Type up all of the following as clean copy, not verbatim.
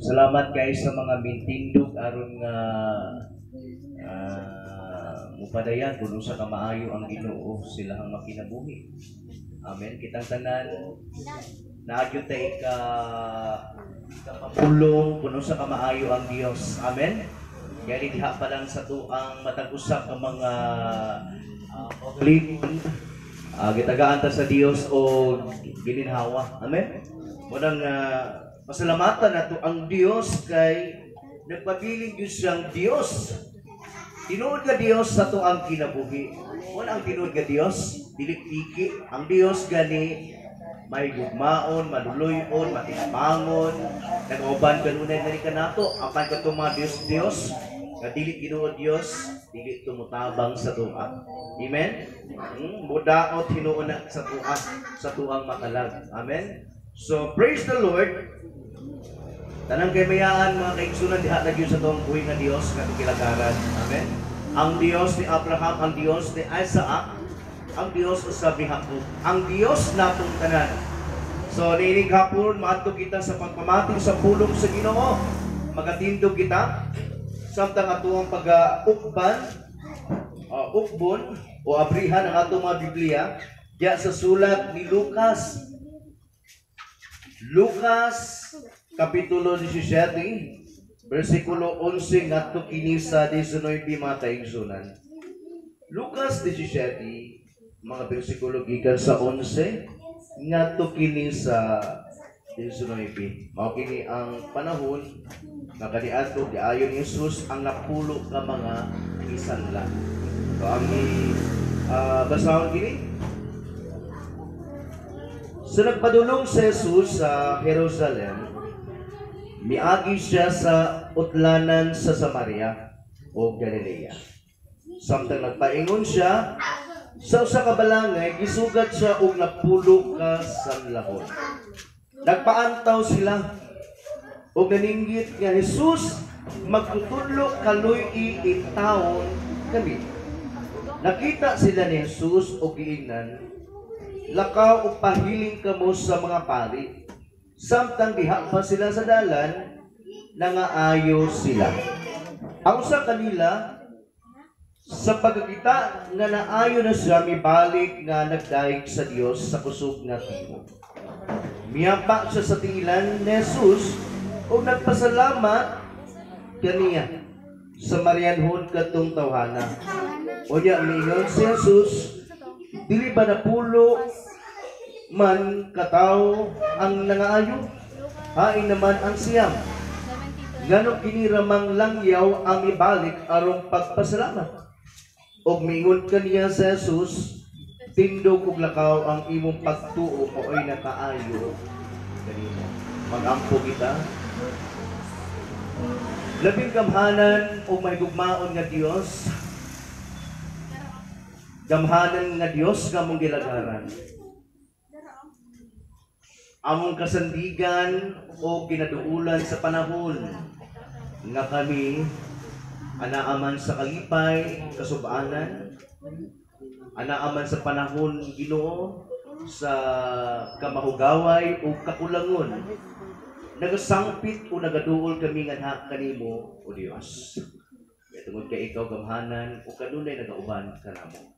Salamat kay sa mga mintindog aron nga mupadayan kung sa kamaayo ang Ginoo sila ang makinabuhi. Amen. Kitang tanan naagyo tay kapulong kuno sa kamaayo ang Dios. Amen. Kaya diha pa lang sa tuang matag usa ka mga paglimon gitagaan ta sa Dios o gininhawa. Amen. Munang pasalamatan nato ang Dios kay nagpabiling Diyos siyang Dios. Tinuod ka Dios sa to ang kinabuhi. Wala ang tinuod ka Dios, dilikpiki. Ang Dios gani may gugmaon, maluloyon, matinabangon, nag-uban kanunay na rin ka nato. Apan ka itong mga Diyos, nga dili tinuod Dios, dili tumutabang sa tuwa. Amen? Mudaot hinuuna sa tuang makalag. Amen? So, praise the Lord. Tanang kay mayaan mga kaigsunan diha na Dios sa tuong buhay nga Dios nga kilagaran. Amen. Ang Dios ni Abraham, ang Dios ni Isaac, ang Dios sa Jacob, ang Dios natong tanan. So niining hapon maadto kita sa pagpamati sa pulong sa Ginoo. Magatindog kita samtang atuang pag-ukban, ukbon o abrihan ang atong mga Biblia diya sa sulat ni Lucas. Lucas Kapitulo 17, versikulo 11 ngadto kini sa 19 mga kaigsunan. Lucas 17, mga bersikulo gikan sa 11 ngadto kini sa 19. Mao kini ang panahon nga kaniadto diayon ni Jesus ang napulo ka mga isanla. So ang basahon kini sa nagpadulong si Jesus sa Jerusalem, miagi siya sa utlanan sa Samaria o Galilea. Samtang nagpaingon siya, sa usa ka balangay, gisugat siya og napulo ka sanlahon. Nagpaantaw sila og naninggit nga Jesus magtutudlo kaluy-i in taon kami. Nakita sila ni Jesus og giingnan, lakaw o pahiling kamo sa mga pari. Samtang diha pa sila sa dalan, nangaayo sila. Ang usa kanila, sa pagkakita nga naayo na siya, mibalik nga nagdaig sa Dios sa kusog nga timo. Miyapa siya sa tingilan ni Jesus o nagpasalamat kaniya sa marianhon katong tawhana. O niya, mingon si Jesus, dili ba napulo man kataw ang nangaayo? Hain naman ang siyam. Ngano kiniramang langyaw ang ibalik arong pagpasalamat. Og mingon kaniya sa Jesus, tindog ug lakaw ang imong pagtuo mooy nakaayo kanimo. Magampo kita. Labing gamhanan o may gugmaon nga Dios. Gamhanan nga Dios nga mong gilagaran. Among kasandigan o ginaduulan sa panahon nga kami anaaman sa kalipay, kasubaanan, anaaman sa panahon Ginoo sa kamahugaway o kakulangon, nagasangpit o nagaduol kami nga kanimo o Dios. Kaya tungod kay ikaw gamhanan o kanunay nagauban kanamo.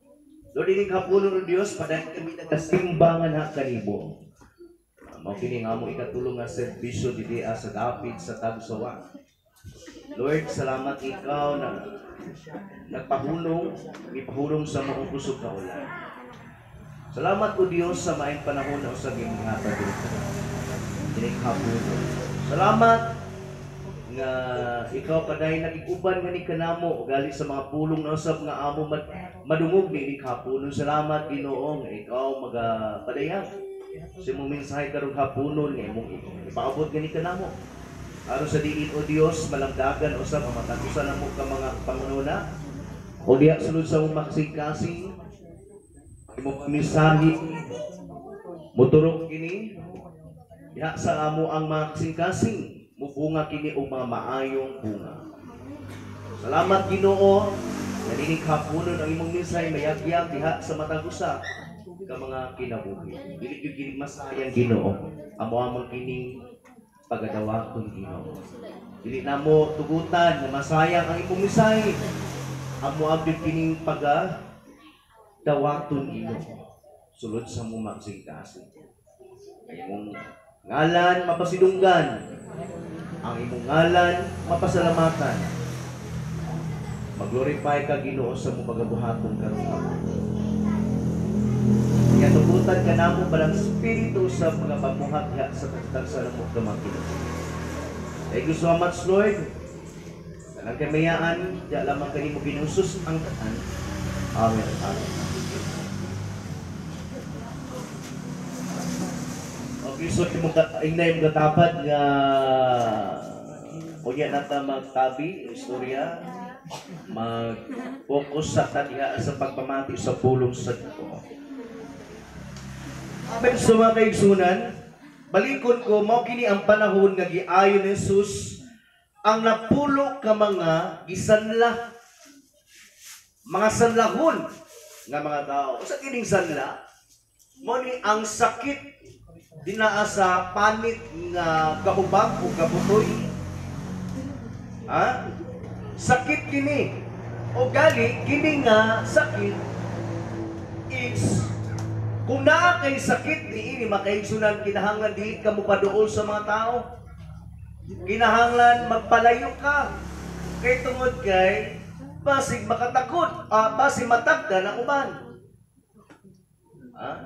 Lord, ining hapunon o Dios, padahil kami nagasimbangan ha kanimo. Mao kini nga among ikatulong nga serbisyo didi sa dapit sa Tagsawa. Lord, salamat ikaw na ipahulong sa maong kusog na ulan. Salamat o Dios sa maayong panahon na usab imong hatag dito. Ining hapunon. Salamat nga ikaw paday nagiguban nga ni kanamo gali sa mga pulong na usab nga amo madungog ni hapunon. Salamat Ginoo nga ikaw magapadayag si mong mensahe karong hapunon nga imong ipaabot gani kanamo. Aron sa diin o Dios malangdagan usab ang matagusan namo ka mga pangununa o diha sulod sa mong makasing-kasing imong mensahe moturok kini diha sa amo ang mga kasing-kasing mubunga kini og mga maayong bunga. Salamat Ginoo nga dining hapunon ang imong mensahe mayagyag diha sa matag usa ka mga kinabuhi. Dili gyud kini masayang Ginoo. Amo amang kini pagadawakon Ginoo. Dili na mo tugutan na masayang ang imong misahe. Amo abdi kining pagadawakon Ginoo. Sulod sa mo magsingkasin. Ang imong ngalan mapasidunggan. Ang imong ngalan mapasalamatan. Mag-glorify ka Ginoo sa mo pagabuhaton karon. Kaya tugutan ka namo balang spirito sa mga pamuhatya sa tagsa ng mga Ginoo. Thank you so much, Lord. Kanang kamayaan, di lamang kanimo ginusus ang taan. Amen. Amen. Okay, so yung inay mga tapat nga kunya nata magtabi, istorya, mag-focus sa tadiha sa pagpamati sa pulong sa Ginoo. Amen sa mga kaigsunan, balikon ko, mao kini ang panahon nga giayon ni Jesus ang napulo ka mga gisanla, mga sanlahon nga mga tao. Sa kining sanla, mo ni ang sakit dinaa sa panit nga kahubag o kabutoy. Ha? Sakit kini. O gali, kini nga sakit is kung naa kay sakit ni ini makaigsunan, kinahanglan dili ka mo paduol sa mga tao. Kinahanglan magpalayo ka. Kay tungod kay basig makatakot, basig matagda na uban.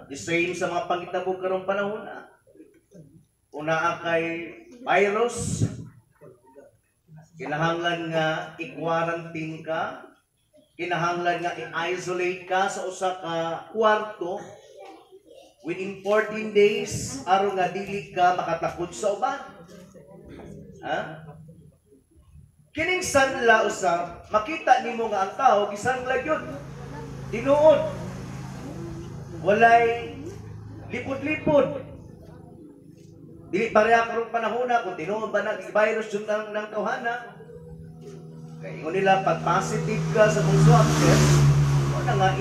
The same sa mga pangitabog karong panahon na. Una kay virus, kinahanglan nga i-quarantine ka, kinahanglan nga i-isolate ka sa usa ka kwarto within 14 days aron nga dili ka makatakot sa uban. Kining sanla usab, makita nimo nga ang tao gisanla gyud. Tinuod. Walay lipod-lipod. Dili pareha karong panahon na kung tinuod ba na virus jud ng tawhana. Kay ingon nila pag positive ka sa mong swab test, mo na nga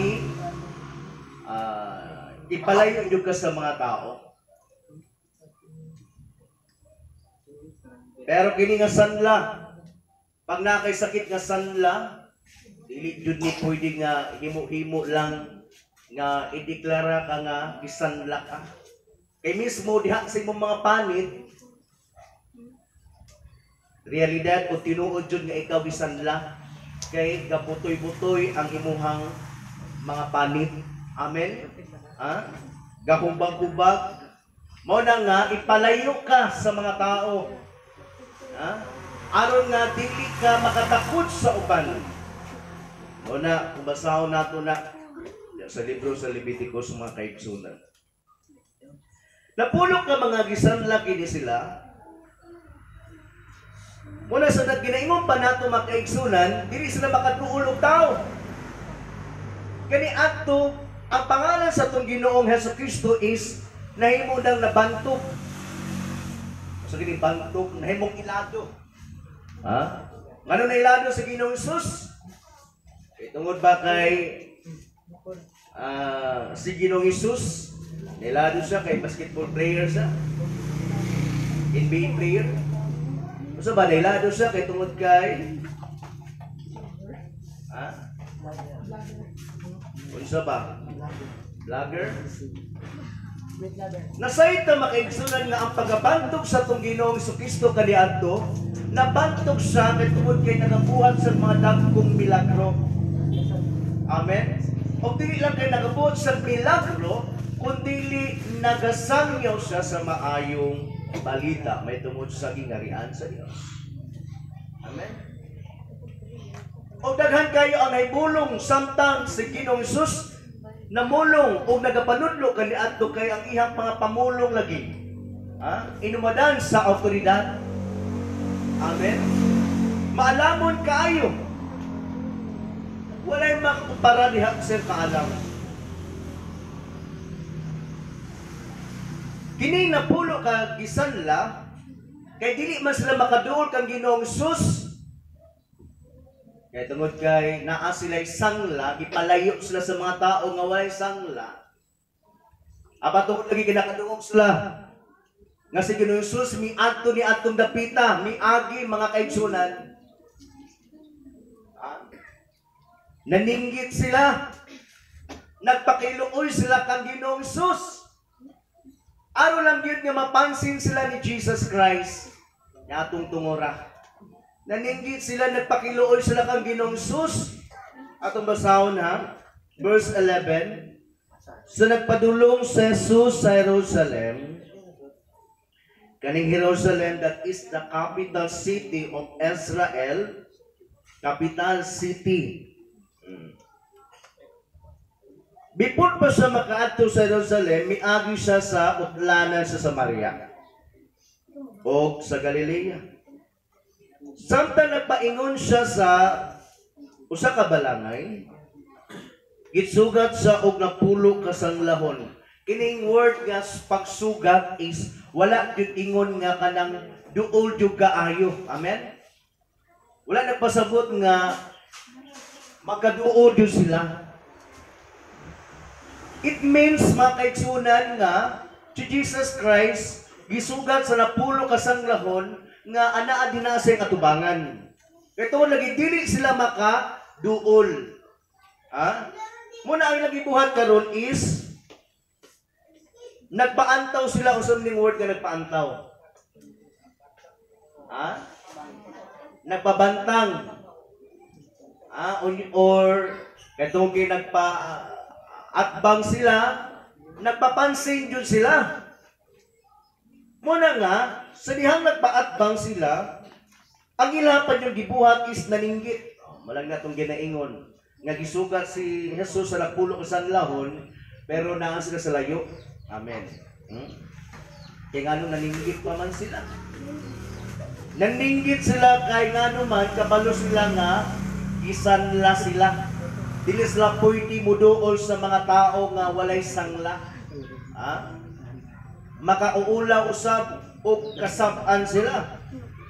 ipalayo jud ka sa mga tao. Pero kini nga sanla, pag nakay sakit nga sanla, dili jud ni pwede nga himo-himo lang nga ideklara ka nga gisanla ka. Kay mismo diha sa imong mga panit, realidad o tinuod jud nga ikaw gisanla, kay gaputoy-butoy ang imuhang mga panit. Amen. Gahubag-hubag. Mo na nga ipalayo ka sa mga tao. Aron nga dili ka makatakot sa uban. Mo na kung basahon nato na sa libro sa Leviticus mga kaigsunan. Napulo ka mga gisanla kini sila. Muna sa naginaingon pa nato mga kaigsunan, dili sila makatuol og tao. Kani adto ang pangalan sa atong Ginoong Hesukristo is nahimo nang nabantok. So kini bantok, nahimong ilado. Ngano na ilado sa Ginoong Hesus? Tungod ba kay si Ginoong Hesus, nilado siya kay basketball player siya, NBA player. So ba nilado siya kay tungod kay unsa ba? Vlogger? Nasayta makaigsunan nga ang pagabantog sa atong Ginoong Jesucristo kaniadto, nabantog siya kay tungod kay nagabuhat sa mga dagkong milagro. Amen. O dili lang kay nagabuhat sa milagro, kundi nagasangyaw siya sa maayong balita, may tungod sa gingarian sa Dios. Amen. O daghan kayo ang naibulong samtang si Ginoong Hesus namulong o nagapanudlo kaniadto kay ang iyang mga pamulong lagi. Inumadan sa awtoridad. Amen. Maalamon kaayo. Walay makakumpara diha sa kaalam. Kini napulo ka gisanla kay dili man sila makaduol kang Ginoong Hesus. Kaya tungod kay naa sila'y sangla, ipalayo sila sa mga tao nga walay sangla. Apa tungod lagi kinakadungog sila. nga si Ginoong Hesus miadto ni atong dapita, miagi mga kaigsunan. Naninggit sila. Nagpakiluoy sila kang Ginoong Hesus. Aro lang yun nga mapansin sila ni Jesus Christ nga atong tungora. Naninggit sila, nagpakiluoy sila kang Ginoong Hesus. Atong basahon ha, verse 11. So nagpadulong si Jesus sa Jerusalem. Kaning Jerusalem, that is the capital city of Israel. Capital city. Before pa siya makaadto sa Jerusalem, miagi siya sa utlanan sa Samaria o sa Galilea. Samtang nagpaingon siya sa usa ka balangay, gitsugat sa og napulo ka sanglahon. Kining word nga pagsugat is wala gyud ingon nga kanang duol jud kaayo. Amen. Wala nagpasabot nga magkaduol jud sila. It means mga kaigsunan nga si Jesus Christ gisugat sa napulo ka sanglahon nga anaa dinha sa atubangan. Ito lagi dili sila maka duol. Ha? Muna ang lagi buhat karon is nagpaantaw sila usab ning word nga nagpaantaw. Ha? Nagpabantang. Or katong nagpa-atbang sila, nagpapansin jud sila. Muna nga, sa dihang nagpa-atbang sila, ang ilapan yung gibuhat is naninggit. Malang na itong ginaingon. Nga gisugat si Jesus sa napulo ka sanlahon, pero naan sila sa layo. Amen. Kaya nga nung naninggit pa man sila. Naninggit sila kay nga naman, kabalo sila nga, isanla sila. Dili sila pwede muduol sa mga tao nga walay sangla. Makauulaw usab o kasab-an sila.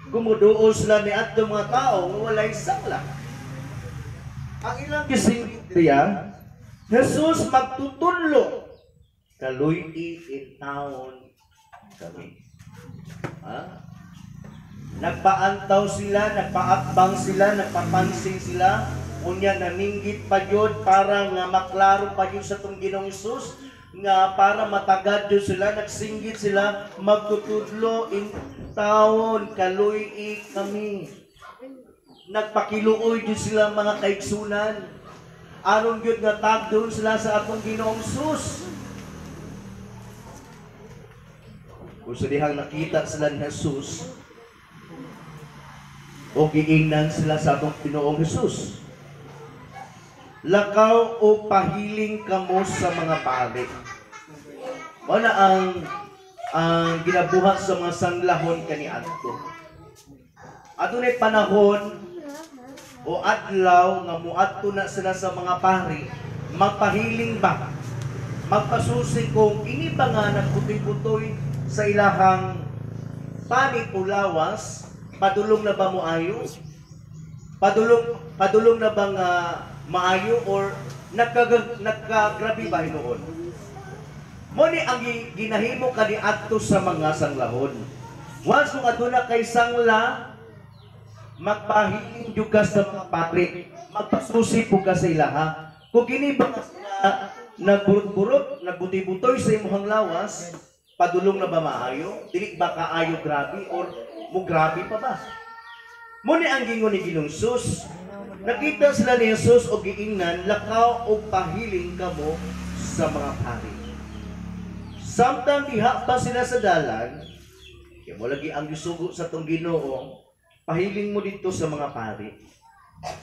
Kumuduol sila ni adto mga tao nga walay sangla. Ang ilang gisinggitya, Jesus magtutunlo. Kaluy-i in town kami. Nagpaantaw sila, nagpaatbang sila, nagpapansin sila. Unya naninggit pa yun para nga maklaro pa yun sa itong Ginoong Hesus. Nga para matagad yun sila, nagsinggit sila, magtutudlo in town, kaluy-i kami. Nagpakiluoy yun sila mga kaigsunan. Aron yun nga tagdoon sila sa atong Ginoong Hesus. Kung sa dihang nakita sila ni Jesus, o giingnan sila sa atong Ginoong Hesus. Lakaw o pahiling kamo sa mga pari. Wala ang ginabuhat sa mga sanglahon kaniadto. Adunay panahon o adlaw nga muadto na sila sa mga pari, magpahiling ba? Magpasusi kung ini ba nga nagputoy-putoy sa ilahang panig o lawas, padulong na ba mo ayo? Padulong na bang maayo or nagkagrabe ba noon? Muni ang ginahimo kani adto sa mga sanglahon. Once kung aduna kay sangla, magpahiling jud ka sa mga pari, magpasusi po ka sa ilaha. Kung kini ba nagburot-burot, nagbuti-butoy sa imong lawas, padulong na ba maayo? Dili ba kaayo grabe or mo grabe pa ba? Muni ang gingon ni Ginoong Hesus. Nakita sila ni Jesus o giingnan, lakaw o pahiling kamo sa mga pari. Samtang diha pa sila sa dalan, kaya mo lagi ang gisugo sa tong Ginoo, pahiling mo dito sa mga pari.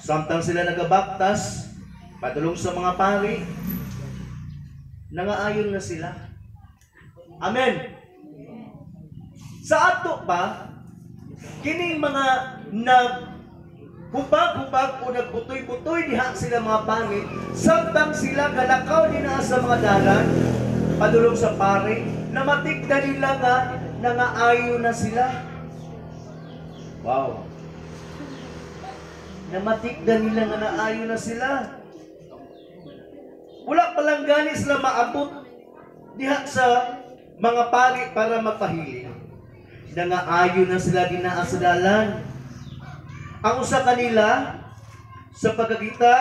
Samtang sila nagabaktas, padulong sa mga pari, nangaayon na sila. Amen. Sa ato pa, kining mga hubag-hubag o nagbutoy-butoy diha sila mga pangit, samtang sila galakaw din sa mga dalan, padulong sa pari, namatigda nila nga nangaayo na sila. Wow. Namatigda nila nga naayo na sila. Wala palang gani sila maabot diha sa mga pari para magpahiling. nangaayo na sila dinaa sa dalan. Ang usa kanila sa pagkakita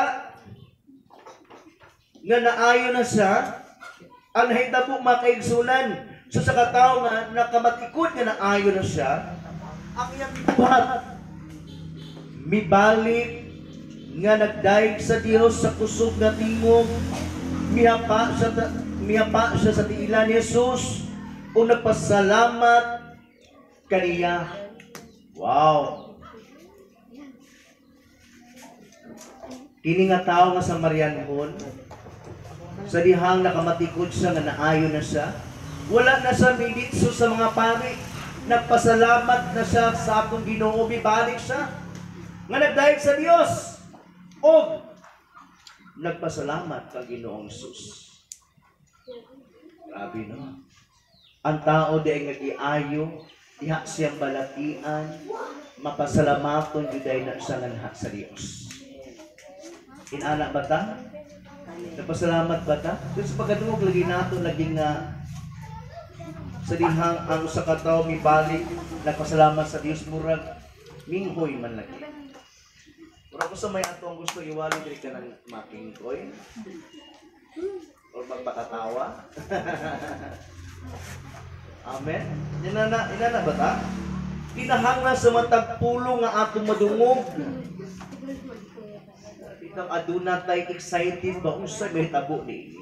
nga naayo na siya, ang nahitabo makaigsunan so sa katao nga nakamatikod nga naayo na siya, ang iyang buhat mibalik nga nagdaig sa Dios sa kusog nga tingog, mihapa siya sa tiila ni Jesus o nagpasalamat kaniya. Wow! Kini nga tao nga Samarianhon, sa dihang nakamatikod siya nga naayo na siya, wala na siya militso sa mga pari, nagpasalamat na siya sa atong Ginoo, bibalik siya nga nagdaig sa Dios o nagpasalamat kang Ginoong Jesus. Grabe no? Ang tao di ay nag-iayo, diha siyang balatian, mapasalamaton juday na siya nga sa Dios. Inana ba ta? Nagpasalamat ba ta? Kung sa pagkadungog lagi nato laging sa dihang ang sa katao mibalik, nagpasalamat sa Dios, murag minghoy man lagi. Murag ko sa may ato ang gusto iwali diri ka ng makingkoy o magpakatawa. Amen. Inana ba ta? Kinahanglan sa matag pulo nga atong madungog. Itang aduna tay excited ba unsa may tabo ni.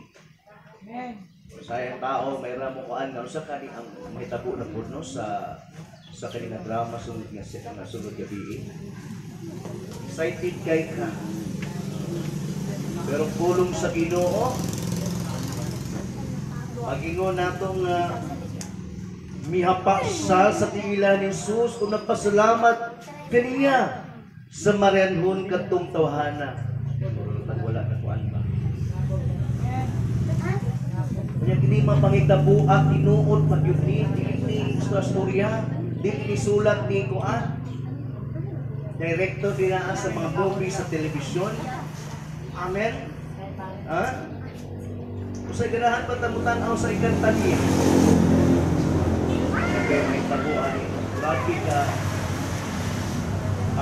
Sayang tao may ramo kuan nga usa kani ang may tabo na puno sa kani nga drama sunod nga sunod gabi. Excited kay ka. Pero pulong sa Ginoo, magingon natong mihapa siya sa tiila ni Jesus kung nagpasalamat kaniya sa Marianhon katong tawhana. Wala na kuan ba? Kanya kini mapangitabuak tinuod magyud ni sa storya, dili sulat ni kuan. Direktor dinaa sa mga movie sa telebisyon. Amen. Ha? Usay ganahan pa tamutan-aw sa ikanta niya. Kaya may tabuan ni grabe ka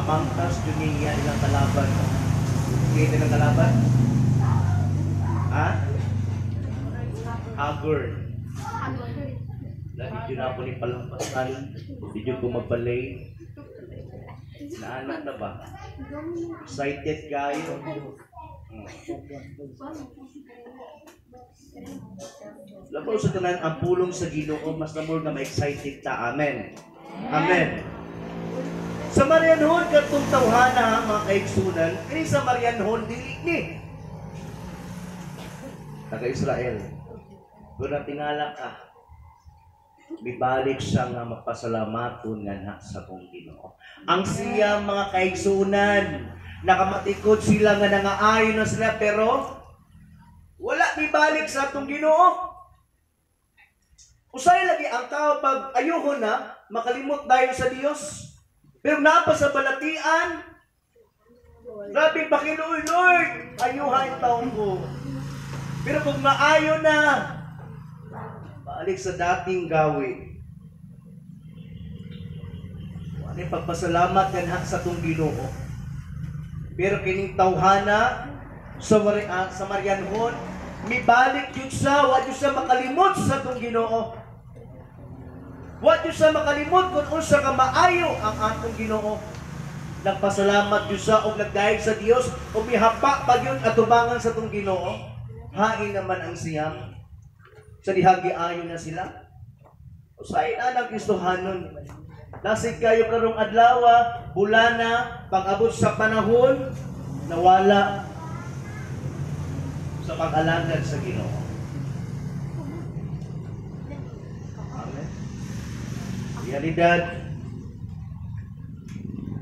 amangtas dunia ilang kalaban. Kaya nilang kalaban? Ha? Agor. Lagi dyan ako ni palampasan. Hindi dyan ko magbalay. Naanak na ba? Excited kayo. Labaw sa tanan ang pulong sa Ginoo, mas namor na ma-excited ta. Amen. Amen. Sa Marianhon katong tawhana mga kaigsunan, kini sa Marianhon dili ni taga-Israel. Kung natingala ka, bibalik siya nga magpasalamaton nga na sa kong Ginoo. Ang siya mga kaigsunan, nakamatikod sila nga nangaayon na sila, pero wala bibalik sa atong Ginoo. Usay lagi ang tao pag ayuhon na, makalimot dayon sa Dios. Pero napa sa balatian, grabe pakiluoy, Lord, ayuhan taon ko. Pero kung maayo na, balik sa dating gawi. Ano yung pagpasalamat yan sa itong Ginoo. Pero kining tawhana sa Marianhon, mibalik yun siya, wad yun siya makalimot sa itong Ginoo. Wad yun siya makalimot kung unsa ka maayo ang atong Ginoo. Nagpasalamat yun siya o nagdaig sa Dios o mihapa pag yun atubangan sa itong Ginoo. Hain naman ang siyam. Sa dihagi ayo na sila. Usahay na ng Kristohanon. Nasig kayo karong adlaw, bulana, pag-abot sa panahon, nawala sa pag-alagad sa Ginoo. Amen. Realidad,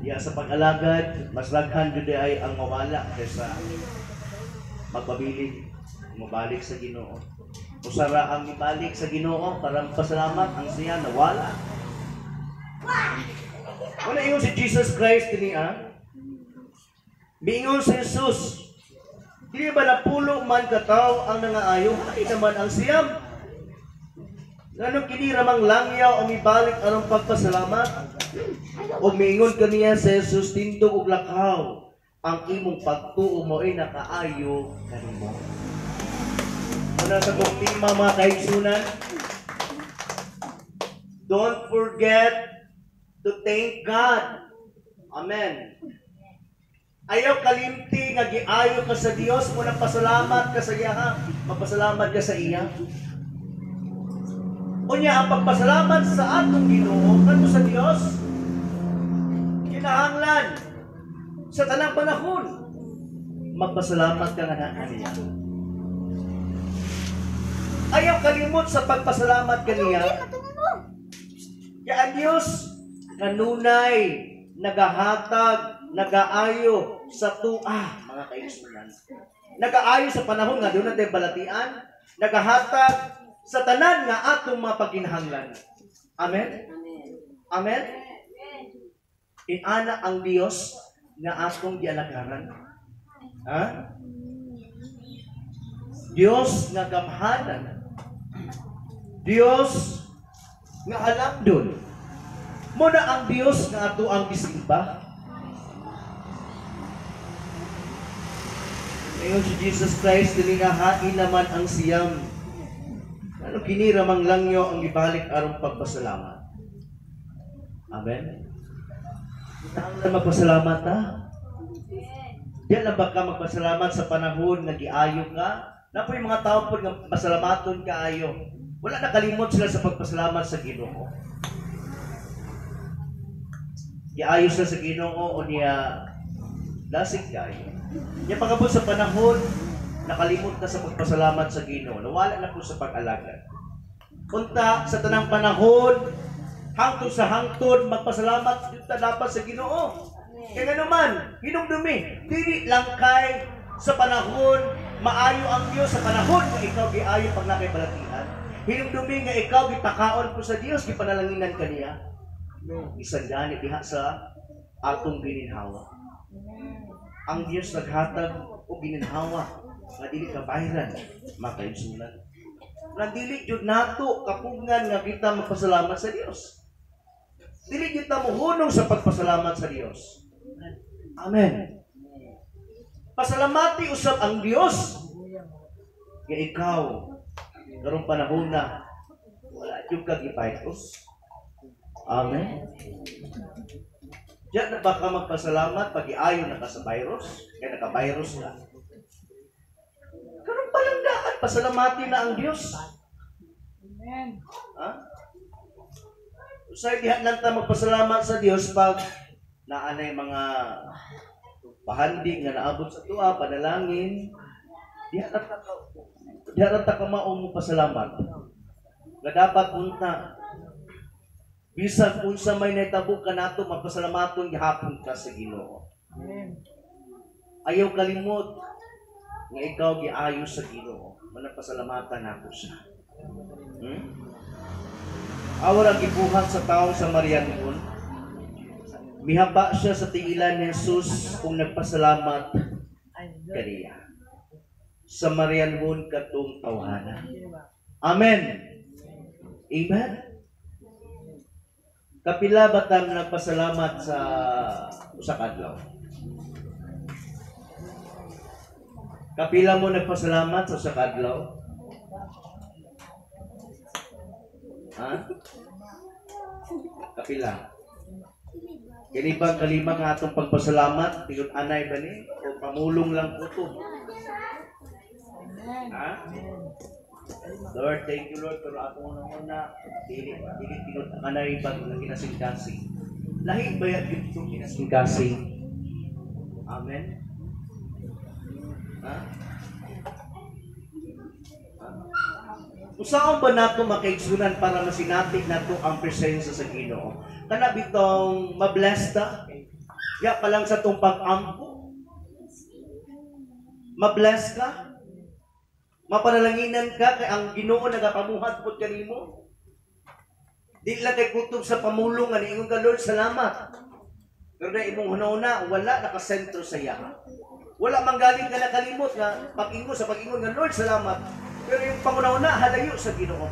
diya sa pag-alagad, mas laghan jud ay ang mawala kaysa magpabilig, mabalik sa Ginoo. Usara ang ibalik sa Ginoo para pasalamat ang siya nawala. Wala ingon si Jesus Christ niya. Miingon si Jesus. Dili ba napulo man kataw ang nangaayo? Ay naman ang siyam. Nganong kini ramang langyaw o mibalik anong pagpasalamat? O miingon kaniya sa Jesus, tindog ug lakaw, ang imong pagtuo mo ay nakaayo kanimo. Ano sa kong tema mga kaigsunan? Don't forget to thank God. Amen. Ayaw kalimti nga giayo ka sa Dios, mo nang pasalamat ka sa iya, magpasalamat ka sa iya. Unya ang pagpasalamat sa atong Ginoo kadto sa Dios, kinahanglan sa tanang panahon magpasalamat ka nga na niya. Ayaw kalimot sa pagpasalamat kaniya. Kaya ang Diyos kanunay nagahatag, nagaayo sa tua, mga kaigsunan. Nagaayo sa panahon nga doon natin balatian, nagahatag sa tanan nga atong mga pagkinahanglan. Amen? Amen? Inana ang Dios nga atong gialagaran. Ha? Dios nga gamhanan. Dios nga alabdon. Muna ang Dios nga ato ang gisimba. Ngayon si Jesus Christ dilingahain naman ang siyam. Ano kini ramang langyo ang ibalik arong pagpasalamat. Amen. Ang na magpasalamat ha? Diyan na ba ka magpasalamat sa panahon na giayo ka? Na po yung mga tao po nga pasalamaton kaayo. Wala nakalimot sila sa pagpasalamat sa Ginoo. Giayo sila sa Ginoo o niya lasig kayo. Niya pagabot sa panahon, nakalimot na sa pagpasalamat sa Ginoo. Nawala na po sa pag-alagad. Punta sa tanang panahon, hangtod sa hangtod, magpasalamat dito dapat sa Ginoo. Kaya naman, hinumdumi, dili lang kay sa panahon, maayo ang Diyos sa panahon kung ikaw giayo pag nakaibalatihan. Hinumdumi nga ikaw gipakaon ko sa Dios, gipanalanginan kaniya. Isang gani diha sa atong gininhawa. Ang Dios naghatag o gininhawa nga dili ka bahiran, makaigsunan. Nandili jud nato kapungan nga kita magpasalamat sa Dios. Dili kita mohunong sa pagpasalamat sa Dios. Amen. Pasalamati usab ang Dios nga ikaw karong panahon na wala jud ka gipaytos. Amen. Diyan na ba ka magpasalamat pag iayon na ka sa virus? Kaya naka-virus ka. Karong palanggaan, pasalamati na ang Diyos. Amen. Ha? Usay dihan lang ta magpasalamat sa Diyos pag naanay mga pahandig nga naabot sa tuwa, panalangin. Diyan lang ta ka maong pasalamat. Nga dapat punta. Bisan unsa may naitabo ka nato, magpasalamaton gihapon ka sa Ginoo. Ayaw kalimot nga ikaw giayo sa Ginoo. Managpasalamatan nako siya. Awara gibuhat sa taong Samarianon. Mihaba siya sa tiilan ni Jesus kung nagpasalamat kaniya. Samarianon katong tawhanan. Amen. Amen. Kapila ba tam nagpasalamat sa usa ka adlaw? Kapila mo nagpasalamat sa usa ka adlaw? Ha? Kapila. Kini ba kalima nga atong pagpasalamat tingod anay ba ni o pamulong lang po to? Ha? Lord, thank you Lord, pero ako na dili tinod anay ba nga kinasingkasing. Lahi ba yan dito kinasingkasing? Amen. Ha? Usaon ba nato makaigsunan para masinatig nato ang presensya sa Ginoo? Kana bitong mabless ta? Ya pa lang sa tong pag-ampo. Mabless ka? Mapanalanginan ka kay ang Ginoo nagapamuhat pud kanimo. Di lang kay kutob sa pamulong nga niingon ka Lord salamat. Pero na imong hunahuna wala nakasentro sa iya. Wala manggaling ka nakalimot nga pag-ingon sa pag-ingon nga Lord salamat. Pero yung pangunahuna halayo sa Ginoo.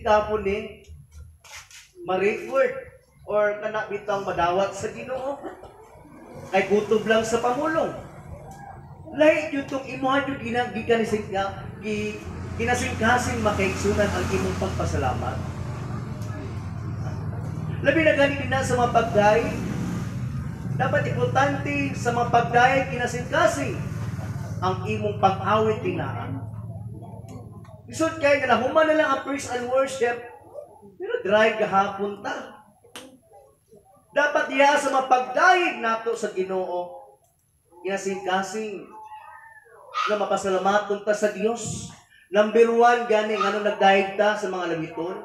tapon ni ma-record or kana bitang madawat sa Ginoo. Kay kutob lang sa pamulong. Lahi yun itong imuha yun ginasingkasing makaigsunan ang imong pagpasalamat. Labi na gani din na sa mga pagday, dapat importante sa mga pagday kinasingkasing ang imong pag-awit tinaan. Isod kay nga nahuman na lang ang praise and worship, pero dry gahapon ta. Dapat diha sa mga pagdayeg nato sa Ginoo, kinasingkasing nga mapasalamaton ta sa Dios. Number 1, gani nga nagdayeg ta sa mga lamiton.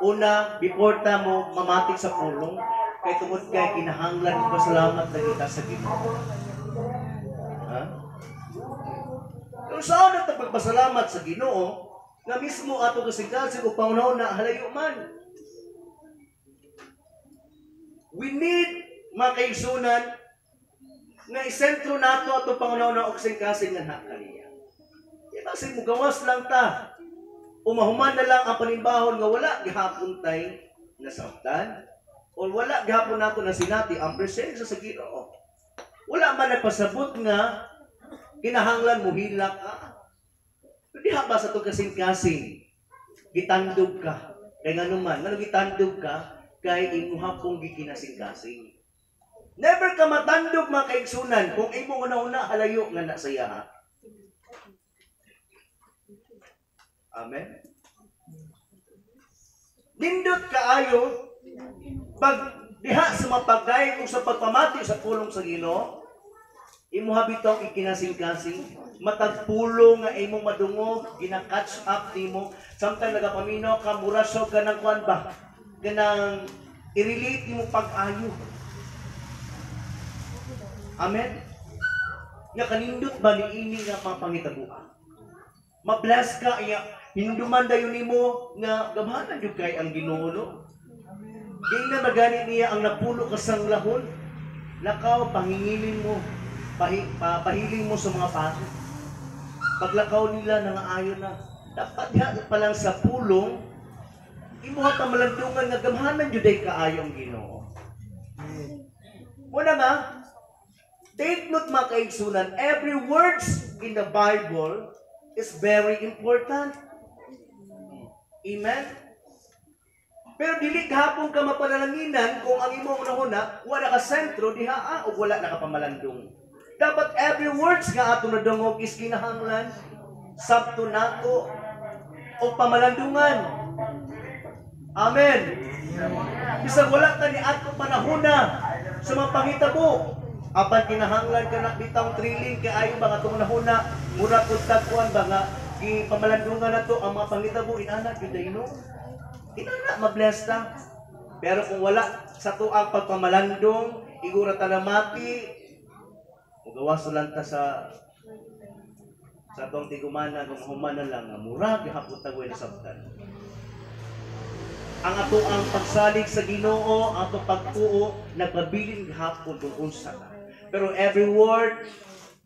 Una, before ta mo mamatik sa pulong, kay tungod kay kinahanglan pasalamat na kita sa Ginoo. Ha? Kung saan natin pagpasalamat sa Ginoo, nga mismo ato kasingkasing upang na halayo man. We need mga kaigsunan nga isentro nato ato pangunaw na kasingkasing nga nakaliya. Kasi mo gawas lang ta. Umahuman na lang ang panimbahon nga wala gihapon tay nasabtan o wala gihapon nato na sinati ang presensya sa Ginoo. Wala man nagpasabot nga kinahanglan mo hilak ka. Hindi ba sa itong kasing-kasing, gitandog ka. Kaya nga naman, gitandog ka, kay imuha pong gikinasing-kasing. Never ka matandog mga kaigsunan kung imo una-una halayo nga nasaya ha. Amen? Nindot kaayo, pag diha sa mapagday kung sa pagpamati sa pulong sa Ginoo, imuha bitong ikinasing-kasing, matagpulo nga imong madungog, gina-catch up nimo, samtang nagapamino ka, murasog ka ng kuan ba? Ganang i-relate nimo pag-ayo. Amen? Nga kanindot ba ni ini nga mapangitabuan? Ma-bless ka, hinduman dayon nimo nga gamhanan jud kay ang Ginoo no? Di na magani niya ang napulo ka sang lahon, lakaw pangingilin mo, pahiling mo sa mga paso. Paglakaw nila nangaayon na, dapat diha pa lang sa pulong, imuha ta malandungan nga gamhanan jud ay kaayo ang Ginoo. Muna nga, take note mga kaigsunan, every words in the Bible is very important. Amen? Pero dili gahapon ka mapanalanginan kung ang imong unahuna wala ka sentro diha o wala na ka pamalandong. Dapat every words nga ato nadungog is kinahanglan sabto nato o pamalandungan. Amen. Bisag wala ta ni ato panahuna sa mga pangitabo. Apan kinahanglan ka na bitang trilling kay ayo ba atong nahuna mura pud tagkuan ba nga gipamalandungan nato ang mga pangitabo inana gyud no. Inana ma-bless ta. Pero kung wala sa tuang pagpamalandong, igura ta na mati, ugawas lang ta sa tong tigumana, kung humana lang, mura, gihapon ta gawin sabtan. Ang ato ang pagsalig sa Ginoo, ato pagtuo, nagpabilin gihapon kung unsa ta. Pero every word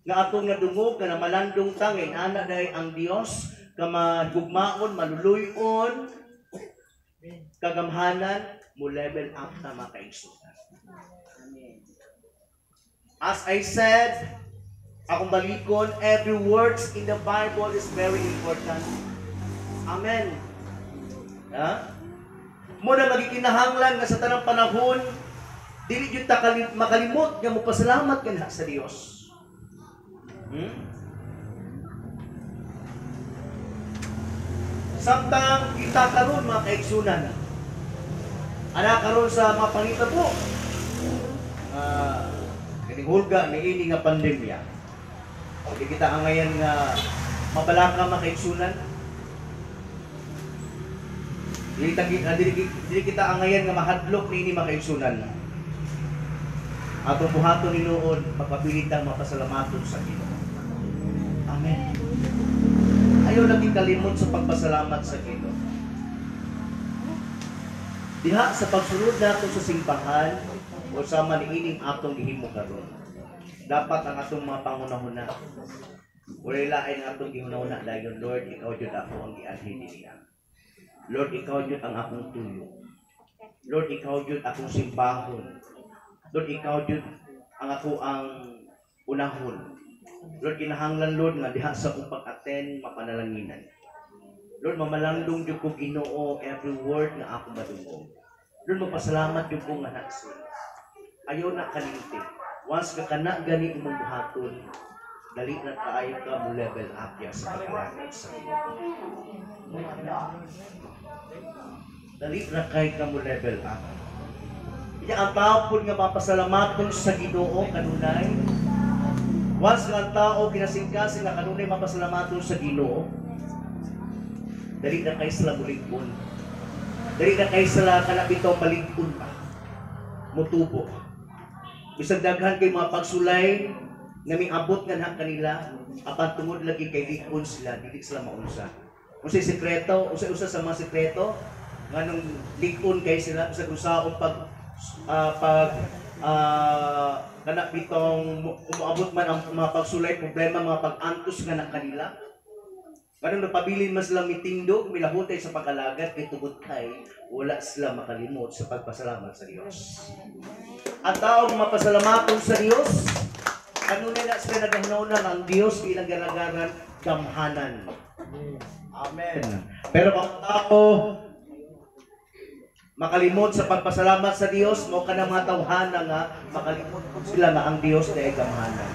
nga atong nadungog, na malandong tangin, ana dahi ang Dios, kamagugmaon, maluluyon, kagamhanan, mo level up na mga kaigsunan. As I said, akong balikon, every words in the Bible is very important. Amen. Ha? Muna magikinahanglan nga sa tanang panahon, dili jud ta makalimot nga mopasalamat ka na sa Dios. Samtang kita karon mga kaigsunan, ana karon sa mga pangitabo, kining hulga ni ini nga pandemya. Di kita angayan nga mabalaka mga kaigsunan. Dili kita angayan nga mahadlok ni ini mga kaigsunan. Atong buhaton ninuon magpapilitang mapasalamaton sa Ginoo. Amen. Ayaw lagi kalimot sa pagpasalamat sa Ginoo. Diha sa pagsunod nato sa simbahan o sa maniining atong gihimo karon. Dapat ang atong mga pangunahuna. Wala lain ang atong gihunahuna dahil Lord, ikaw jud ako ang gianhin niya. Lord, ikaw yun ang akong tuyo. Lord, ikaw yun akong simbahon. Lord, ikaw yun ang ako ang unahon. Lord, kinahanglan, Lord, nga diha sa akong pag-attend, mapanalanginan. Lord, mamalandong yun ko Ginoo every word na ako madungog. Lord, magpasalamat yun ko nga naksin. Ayaw na kalimti. Once ka kana gani imong buhaton, dali na kaayo ka mo level up ya sa pagkalagad sa Ginoo. Dali na kay ka mo level up. Iya ang tao po nga mapasalamaton sa Ginoo kanunay. Once nga ang tao kinasingkasin na kanunay mapasalamaton sa Ginoo, dali na kay sila muligpon. Dali na kay sila kanabitong maligpon pa. Mutubo. Bisag daghan kay mga pagsulay nga miabot nga na kanila, apan tungod lagi kay ligpon sila, dili sila maunsa. Unsay sekreto, usa sa mga sekreto nganong ligpon kay sila sa usaon pag kana bitong umuabot man ang mga pagsulay problema mga pag-antos nga na kanila. Ganun napabilin man silang mitindog, milahutay sa pagkalagad, kay tugod kay wala sila makalimot sa pagpasalamat sa Dios. Ang taong mapasalamaton sa Dios, kanunay na sila nagahunahunang ang Dios ilang galagaran gamhanan. Amen. Pero kung ang tao makalimot sa pagpasalamat sa Dios, mo ka ng mga tawhana nga makalimot sila nga ang Dios na ay gamhanan.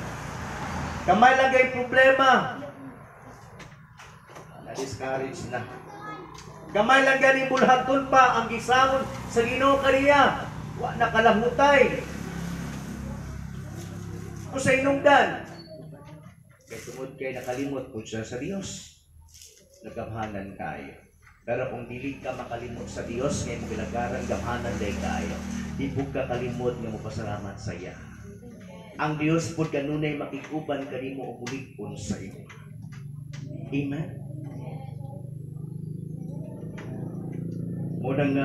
Kamay lagay problema. Na-discourage na. Gamay lang gani bulhaton pa ang gisangon sa Ginoo kaniya. Wa nakalahutay. O sa inungdan. Kaya tungod kay nakalimot po siya sa Dios. Nagamhanan kayo. Pero kung dili ka makalimot sa Dios, ngayon mo ginagaran gamhanan day kayo. Di po ka kalimot nga mo pasalamat sa iya. Ang Dios po kanunay makikuban kanimo o buligpon sa iyo. Amen. Munang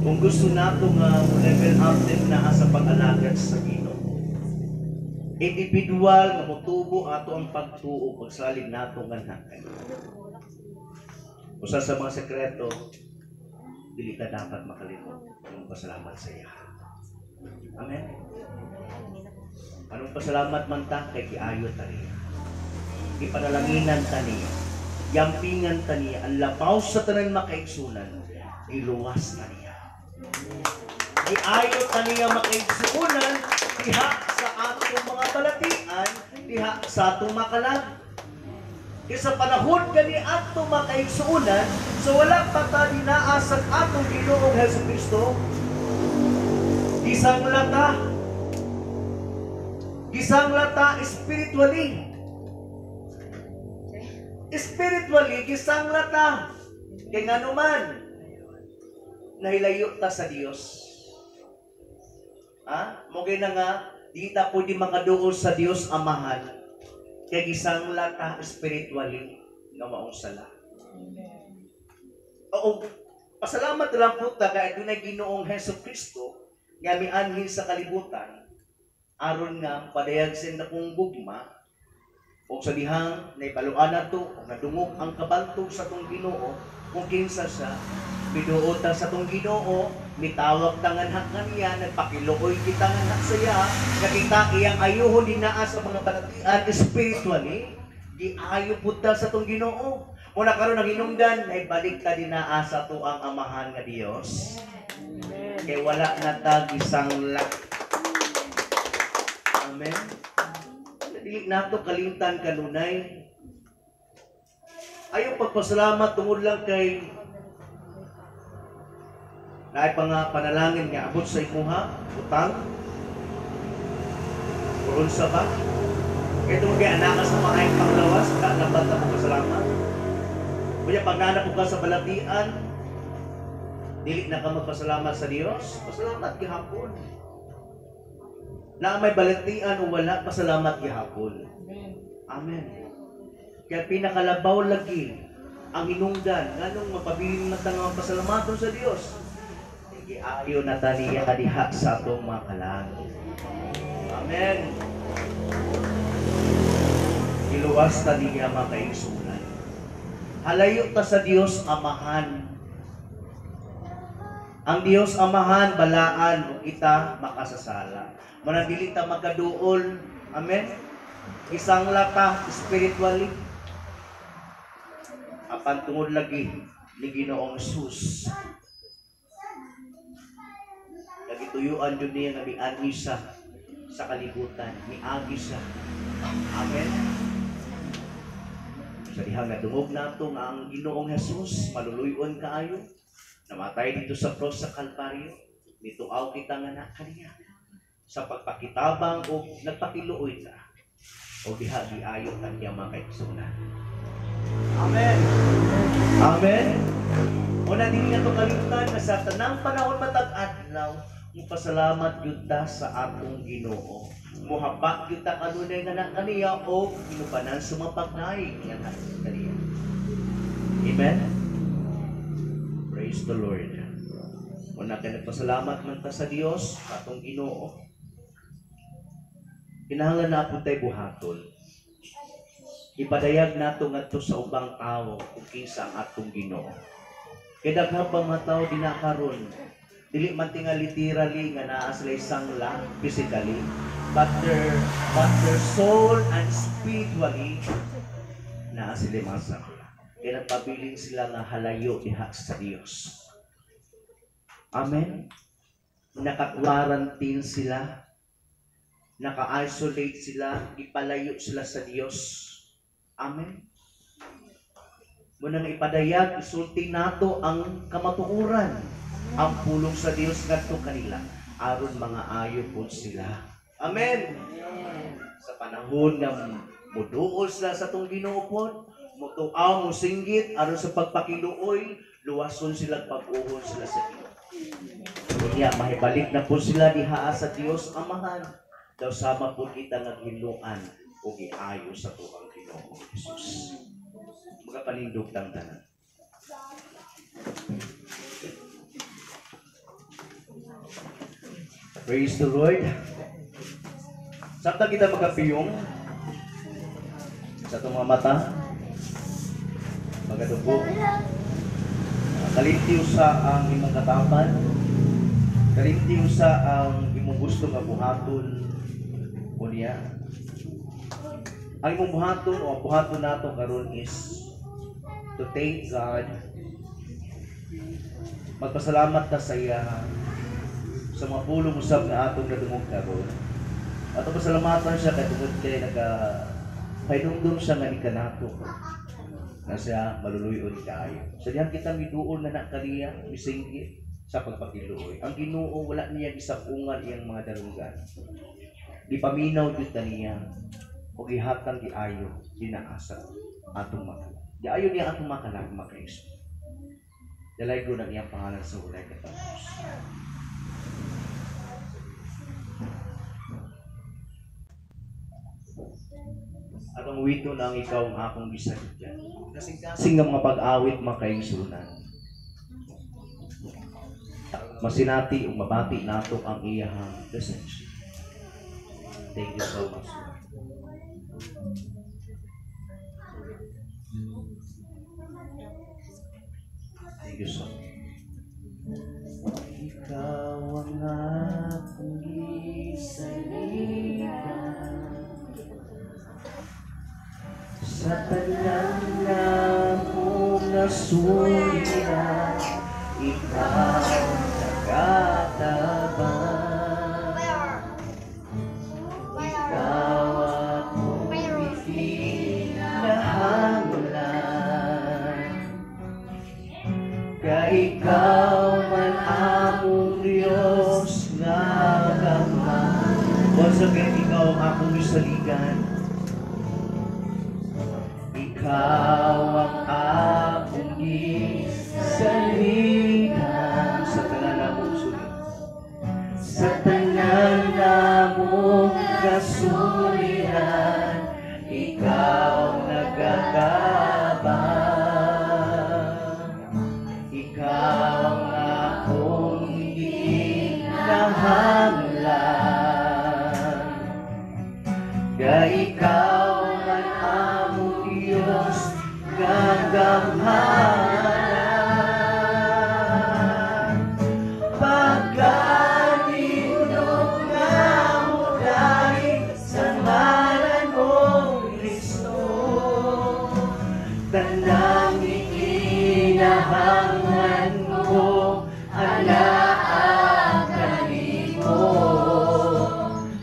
kung gusto nato nga level up din na sa pag-alagad sa Ginoo. Individual nga motubo ato ang pagtuo pagsalig nato nga nakan. Usa sa mga sekreto, dili ka dapat makalimot ang pasalamat sa iya. Amen. Anong pasalamat man ta kay giayo ta niya. Ipanalanginan ta niya. Yampingan ta niya, ang labaw sa tanan makaigsunan, iluwas ta niya. Iayo ta niya makaigsunan, diha sa atong mga balatian, diha sa atong makalag. Kaya sa panahon gani atong makaigsunan, so wala pa ta dinaasag atong Ginoong Jesucristo, gisang lata spiritually. Spiritually, gisang lata. Kaya nga naman, nahilayo ta sa Dios. Mugay na nga, di ta pwede makaduol sa Dios Amahan. Kaya gisang lata spiritually nga maong sala. Oo, pasalamat lang po ta kaya doon ay Ginoong Jesucristo nga mianhin sa kalibutan aron nga padayag sin na kong gugma o sa dihang naipaluan na to o nadungog ang kabantog sa tong Ginoo kung kinsa siya biduot ta sa tong Ginoo mitawag tangan hakan niya nagpakiluoy kita nga saya nakita iyang ayuhon dinaa sa mga balatian spiritually di ayo puta sa tong Ginoo muna karon ang hinungdan ay balik ta dinaa sa tuang Amahan nga Dios kay wala na ta gisang lak. Amen. Dili nato kalimtan kanunay. Ayaw pagpasalamat tungod lang kay naay pa nga panalangin nga abot sa imuha, utang. Puron sa ba? Kaya tungod kay anak sa mga panglawas, kanabat na pagpasalamat. Kaya pag nanap ka sa balatian, dili na ka magpasalamat sa Dios, pasalamat gihapon. Na may balatian o wala, pasalamat gihapon. Amen. Kaya pinakalabaw lagi ang hinungdan nganong mapabiling matang pasalamaton sa Dios. Giayo na taniya kadiha sa atong mga kalang. Amen. Iluwas taniya mga kaigsunan. Halayo ta sa Dios Amahan. Ang Dios Amahan, balaan o kita makasasala. Manadili ta magkaduol. Amen? Isang lata spiritually. Apan tungod lagi ni Ginoong Hesus. Lagi tuyuan yun niya nga miagi sa kalibutan. Miagi siya. Amen? Sa dihang nadungog nato nga ang Ginoong Hesus, maluluyon kaayo. Namatay dito sa cross sa Kalbaryo, nituaw kita nga na kaniya. Sa pagpakitabang o nagpakiluoy ka, o diha giayo kaniya mga kaigsunan. Amen! Amen! O na din nga kalimtan na sa tanang panahon matag-adlaw, mupasalamat yun ta sa atong Ginoo. Muhapa yun ta kanunay nga na kaniya o inupanan sumapagnaig nga na kaniya. Amen? Praise the Lord. Una ka nagpasalamat man ta sa Dios, atong Ginoo. Kinahanglan na po tayo buhaton. Ipadayag nato ngadto sa ubang tao kung kinsa ang atong Ginoo. Kaya daghang pang mga tao dinakaron, dili man tinga literally nga naa sila sangla physically, but their soul and spiritually naa sila mga sangla. Kaya nagpabiling sila nga halayo diha sa Dios. Amen? Naka-quarantine sila, naka-isolate sila, ipalayo sila sa Dios. Amen? Muna nga ipadayag, isulti nato ang kamatuoran, ang pulong sa Dios ngadto kanila, aron mga ayo po sila. Amen? Sa panahon nga muduol sila sa tong Ginoo po, mutuaw, musinggit, aron sa pagpakiluoy, luwason sila, pag-uhon sila sa Ginoo. Kaya mahibalik na po sila diha sa Dios Amahan. Daw sama po kita naghiluan o giayo sa tuwang Ginoo Jesus. Mga panindog ng tanan. Praise the Lord. Samtang kita magkapiyong sa itong mga mata, magadugo, kalintiw sa ang imong katapan, kalintiw sa ang imong gusto nga buhaton o niya. Ang imong buhaton o ang buhaton nato karon is to thank God. Magpasalamat ta sa iya sa mga pulong usab na atong nadungog karon. Ato pasalamatan siya kay tungod kay painumdum siya nga ni kanato na siya maluluyon kaayo. Sa diyan kita miduol na nakariya, misinggit sa pagpakiluoy. Ang Ginoo wala niya gisapungan iyang mga dalungan. Di paminaw jud niya o gihatag giayo dinaasa atong mga. Giayo niya atong mga makaiso. Dalay ko na iyang pangalan sa ulay katapos. Atong wito na ang ikaw ang akong gisadya. Kasing-kasing nga mga pag-awit makaigsunan. Masinati o mabati nato ang iyahang presensya. Thank you so much. Thank you so much. Ikaw ang akong gisaligan sa tanan na mong nasuliran, ikaw nagatabang. Ikaw akong itinahanglan, ka ikaw man among Diyos nga gamay. Once again, ikaw ang akong gisaligan. Ikaw ang akong gisaligan sa tanan na mong sulit. Sa tanan na mong kasuliran, ikaw nagagabang. Ikaw ang akong itinahanglan, ka ikaw man among Diyos nga gamhanan. Pagkanindot nga mo dahil sa ngalan mong Kristo, tanang ikinahangan ko, alaaganin mo.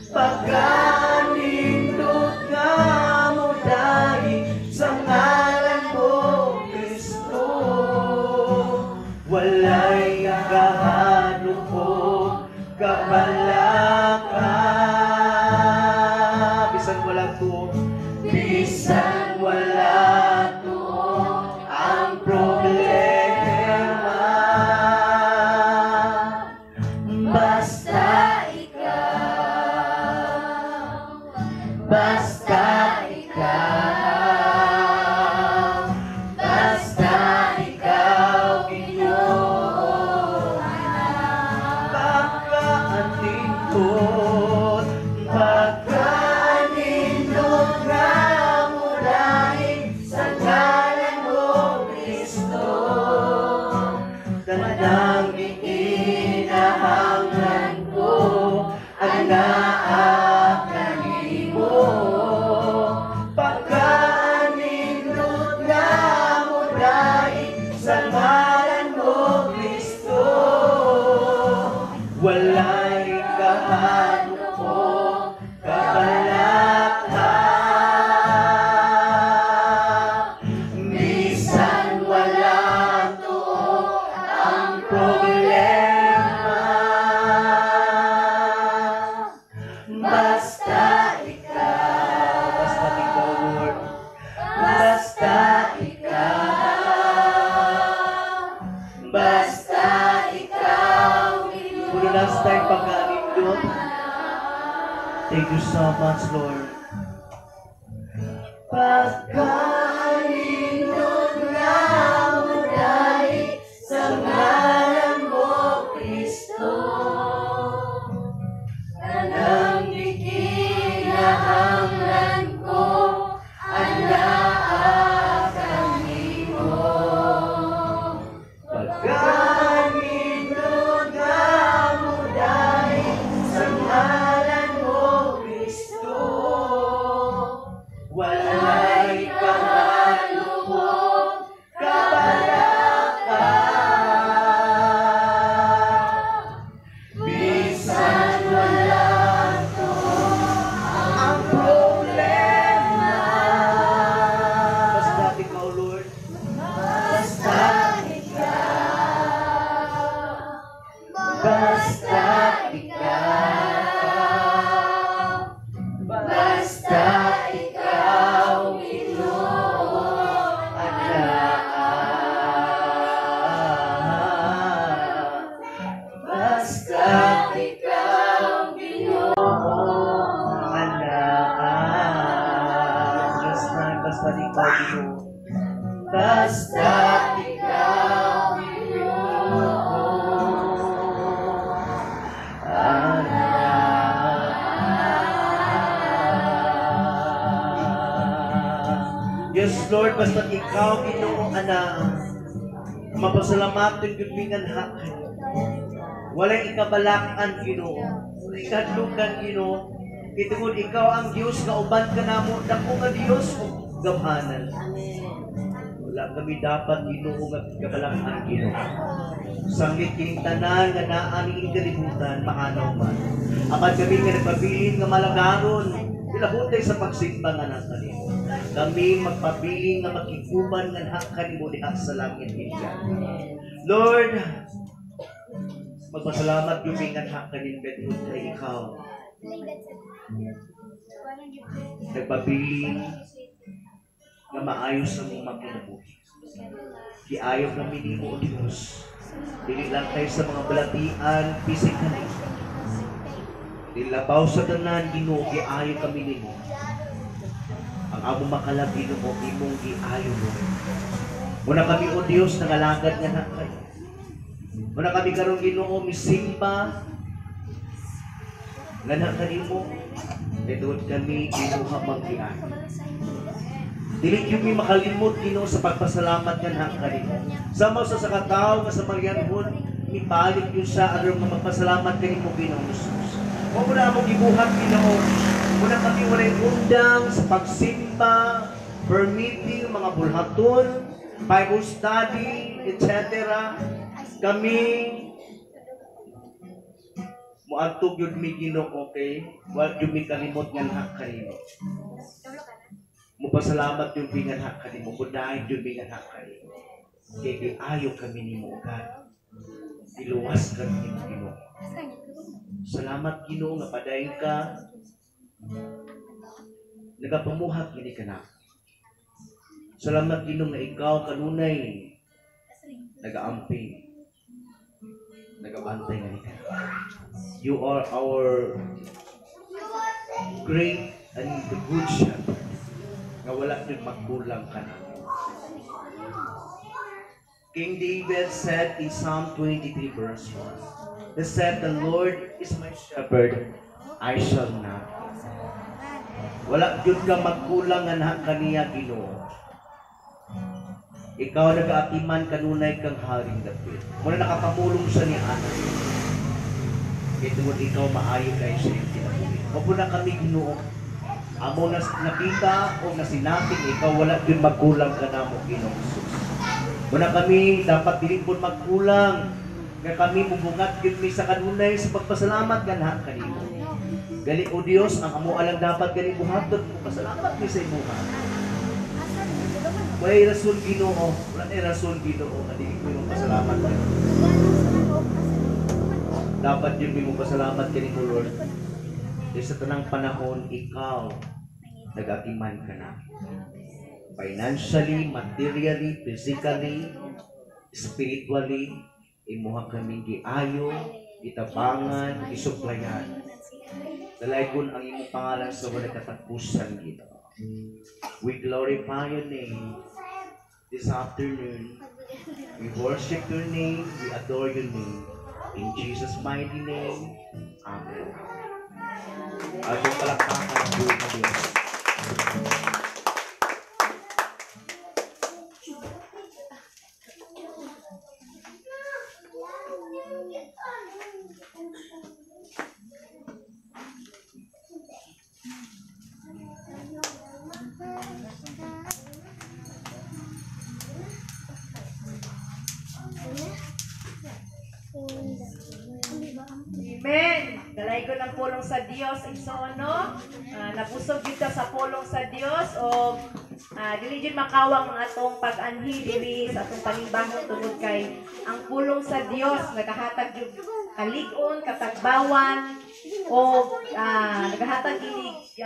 Pagkanindot nga mo dahil sa ngalan mong Kristo, walay kahalo ko kabalaka. Bisan wala to, bisan wala to ang problema, basta ikaw, basta ikaw, basta ikaw, Ginoo. Pagkaanindot, pagkanindot nga mo dahil sa ngalan mo, Kristo, tanang ikinahangan ko, ang naaganin mo. Pagkanindot nga mo dahil sa ngalan mo, Kristo, walay kahalo ko kabalaka. Bisan wala to ang problema, basta ikaw, basta ikaw, Lord, basta ikaw, basta ikaw, Puro last time pagkanindot. Thank you so much, Lord. Pagkanindot nga mo dahil sa ngalan mo, Kristo, tanang ikinahangan ko, ang naaganin mo. Pagkanindot nga mo dahil sa ngalan mo, Kristo, walay kahalo ko kabalaka. Bisan wala to ang problema, basta ikaw, Lord, basta ikaw, basta ikaw, basta ikaw, Ginoo, anak. Basta ikaw, Ginoo, anak. Basta ikaw, Ginoo. Basta ikaw, Ginoo, yes, Lord, basta ikaw, Ginoo, anak. Mapasalamaton yung binganhakan. Walang ikabalakan, Ginoo. Ikadlukan, Ginoo. Itungod ikaw ang Diyos, kauban ka na mo, dako nga Diyos, o gamhanan. Wala kami dapat, Ginoo, nga ikabalakan, Ginoo. Sanglit kining tanan nga naani kalibutan, maanaw man. Apan kami nga nagpabilin nga malagaron, ilahutay sa pagsimba nga ng kanimo. Kami magpabiling nga makikuban nga kanimo diha sa langit niya. Lord, magpasalamat yung nga kanimo betulod kay ikaw. Nagpabiling nga maayos sa mong magkinabuhi. Kiayok namin nimo, O Diyos. Dili lang tayo sa mga balatian, physically. Nilabaw sa tanan, Ginoo, giayo kami nimo. Ang amo makalab, Ginoo, imong giayo mo. Muna kami, O Diyos, nangalagad nga na kayo. Muna kami karong, Ginoo, misimba. Nga na kanimo, ituod kami, Ginoo, mag-ian. Dili yung may makalimot Ginoo sa pagpasalamat kanang kanimo. Sama sa katao nga sa Marianhon, ibalik yun siya aron nga magpasalamat kanimo Ginoo Jesus. Mo na mo gibuhat Ginoo. Muna kami walay undang sa pagsimba, permitting mga bulhaton, Bible study, etc. Kami muadtog yun mi Ginoo, okay? Wag yun mi kalimot nga hak kanimo. Mupasalamat yung bingan hak kanimo, budahin yung bingan hak kanimo. Kaya ayaw kami nimo God. Iluwas kami nimo Ginoo. Salamat Ginoo nga padayon ka. Nagapamuhat gini ka na. Salamat Ginoo nga ikaw kanunay nagaampi. Nagabantay nga ni ka. You are our great and the good shepherd. Nga wala din magkulang ka na. King David said in Psalm 23 verse 1, he said, "The Lord is my shepherd, I shall not." Wala jud ka magkulang nga kaniya Ginoo. Ikaw nagaatiman kanunay kang Haring David. Muna nakapamulong sa ni anak. Kaya tungod ikaw maayo kay siya yung tinabuhi. Opo na kami Ginoo. Amo na nakita o na sinating ikaw wala din magkulang ka na mo Ginoo Jesus. Muna kami dapat dili pud magkulang nga kami mubungat gyud mi sa kanunay sa pagpasalamat kanha kanimo. Gali o Dios ang amo alang dapat gali buhaton mo pasalamat mi sa imuha. Way rason Ginoo, wala ni rason Ginoo nga dili ko imong pasalamat kanimo. Dapat yun mo pasalamat kanimo Lord. Sa tanang panahon ikaw nagatiman ka na. Financially, materially, physically, spiritually, imuha kami giayo, itabangan, isuplayan. Dalaygon ang imong pangalan sa wala katapusan Ginoo. We glorify your name this afternoon. We worship your name, we adore your name. In Jesus' mighty name, Amen. Ating palakpakan ang buhay na Diyos. Amen. Dalay ko ng pulong sa Dios igsoon nabusog dito sa pulong sa Dios o dili jud makawang ang atong pag-anhi diri sa atong panimbahan tungod kay ang pulong sa Dios nagahatag jud kalig-on, katagbawan o nagahatag ini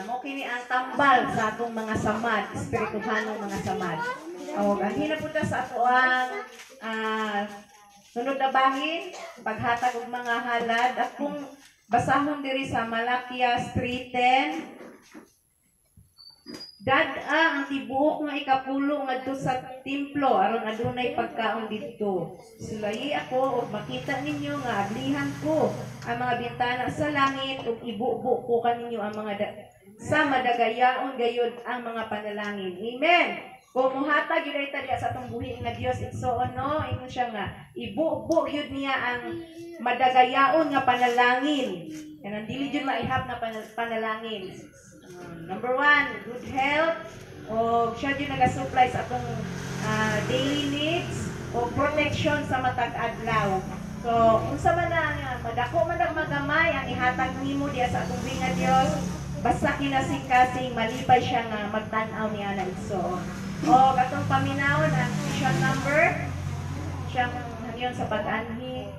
mo kini ang tambal sa atong mga samad, espirituhanong mga samad. O anhi na punta sa ato ang sunod na bahin, paghatag og mga halad, at kung basahon diri sa Malakias 3:10, dad-a ang tibuok nga ikapulo ngadto sa templo aron adunay pagkaon didto. Sulayi ako ug makita ninyo nga ablihan ko ang mga bintana sa langit ug ibubo ko kaninyo ang mga sa madagayaon gayud ang mga panalangin. Amen. Kung muhatag yun ay tali sa itong buhi nga Diyos igsoon ingon siya nga ibubo yun niya ang madagayaon nga panalangin. Kanang dili jud maihap na panalangin. Number 1, good health. O siya yun nagasupply sa itong daily needs o protection sa matag adlaw. So, kung sa man madako man ang magamay ang ihatag nimo diya sa atong buhi nga Diyos, basta kinasing-kasing malipay siya nga magtan-aw niya na igsoon. O katong paminawon ang mission number siyang hangyon sa pag-anhi.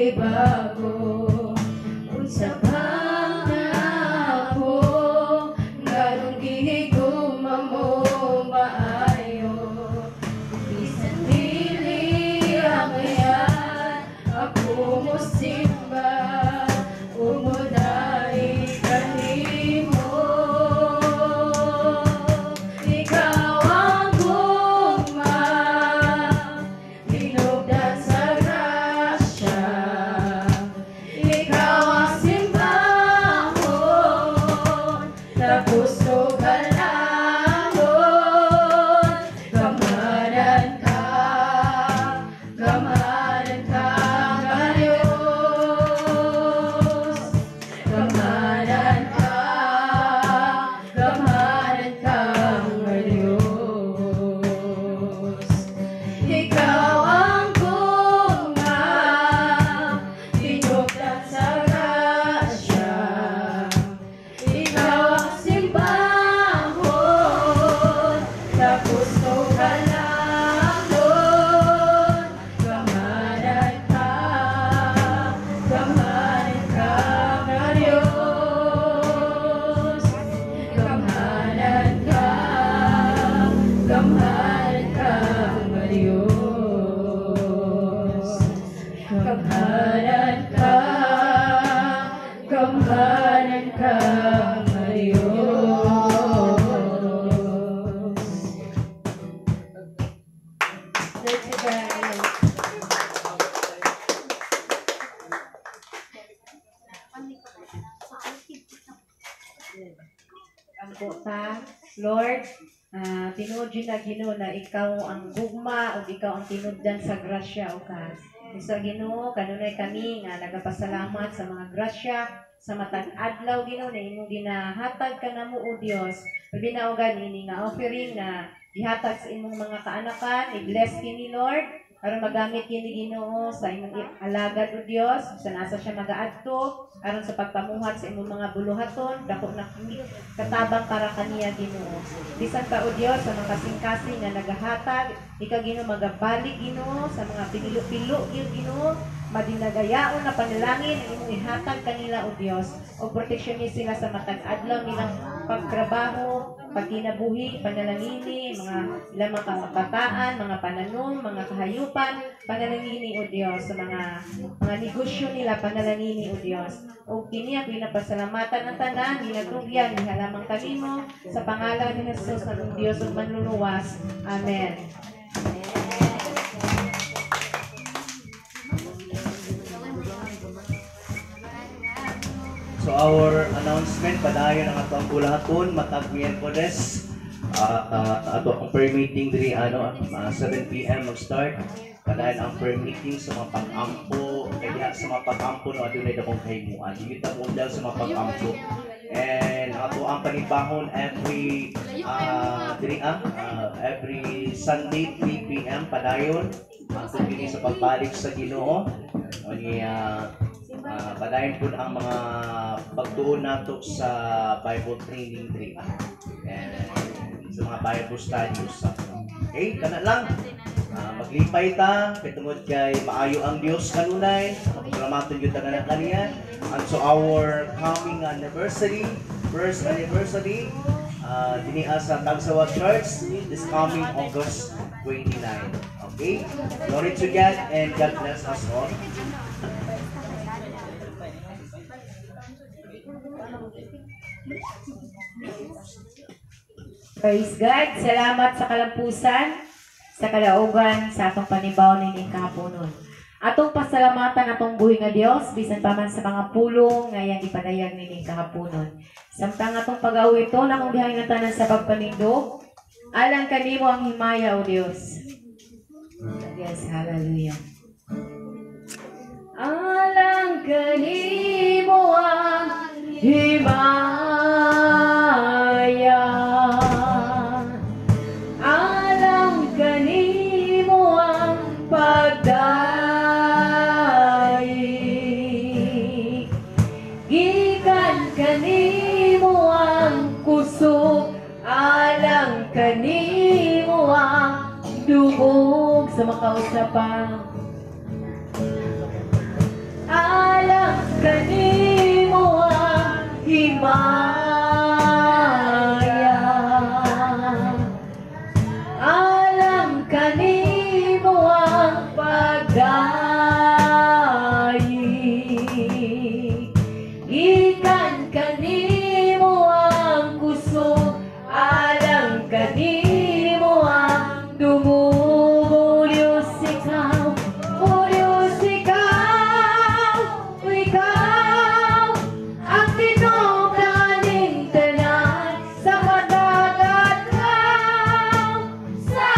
gibago unsa bang ako ngarong gihiguma mo maayo bisan dili ang yan ako mo simba umuday kanimo ikaw ang guma hinugdan sa grasya ikaw ang simbahon tapos galangon gamanan ka Diyos gamanan ka Diyos ikaw ang bunga tinugdan sa grasya ikaw ang simbahon tapos galangon gamanan ka Diyos gamanan ka Diyos gamanan ka Diyos. Ang ta, Lord, tinuod yun na Ginoo na ikaw ang gugma o ikaw ang tinuddan sa grasya o kas. Sa Ginoo, kanunay kami nga nagapasalamat sa mga grasya sa matag adlaw Ginoo na imong ginahatag ka namo o Dios. Binaogan ini nga offering na ihatag sa imong mga kaanakan, i-bless kini Lord. Aron magamit kini Ginoo sa imong alagad o Dios, sa nasa siya magaadto aron sa pagpamuhat sa imong mga buluhaton, dako na kami katabang para kaniya Ginoo. Bisan pa o Dios sa mga kasing-kasing nga nagahatag, ikaw Ginoo magabalik Ginoo sa mga pinilo-pilo Ginoo, madinagayaon na panalangin ang imong ihatag kanila o Dios. O proteksyon niya sila sa matag adlaw nilang pagtrabaho, pagkinabuhi, panalangini, mga ilang mga kabataan, mga pananom, mga kahayupan, panalangini o Dios sa mga negosyo nila, panalangini o Dios. O kini ako pinapasalamatan ng tanan, ginatugyan, nihalamang kami mo, sa pangalan ni Jesus na Diyos ang manluluwas. Amen. So our announcement, padayon ang atong bulahaton, matag Miyerkules. Ato ang prayer meeting diri 7 PM mag-start. Padayon ang prayer meeting sa mga pag-ampo, kay diha sa mga pag-ampo no adunay dakong kahimuan. Dili ta mo sa mga pag-ampo. And ato ang panibahon every every Sunday 3 PM padayon. Ato kini sa pagbalik sa Ginoo. Padayon po ang mga pagtuon nato sa Bible training trip and sa mga Bible studies. Okay, kana lang. Maglipay ta, kay tungod kay maayo ang Dios kanunay. Magsalamaton gyud ta kaniya. And so our coming anniversary, first anniversary, diniha sa Tagsawa Church this coming August 29. Okay? Glory to God and God bless us all. Praise God. Salamat sa kalampusan, sa kalaugan, sa atong panibaw nining kahaponon. Atong pasalamatan atong buhi nga Dios bisan pa man sa mga pulong nga iyang ipadayag nining kahaponon. Samtang atong pag-awi ito na kung dihay nga tanan sa pagpanindog, alang kanimo ang himaya o Dios. Yes, hallelujah. Alang kanimo ang himaya. Alang kanimo ang pagdaig. Gikan kanimo ang kusog. Alang kanimo ang dugog sa makausapan. alang kanimo ang himaya. Alam kanimo ang pagdayi. Ikan kanimo ang kusog, alam kanimo ang dumugo. Diyos ikaw, o Diyos ikaw, ang tinuganing tanan sa madagataw sa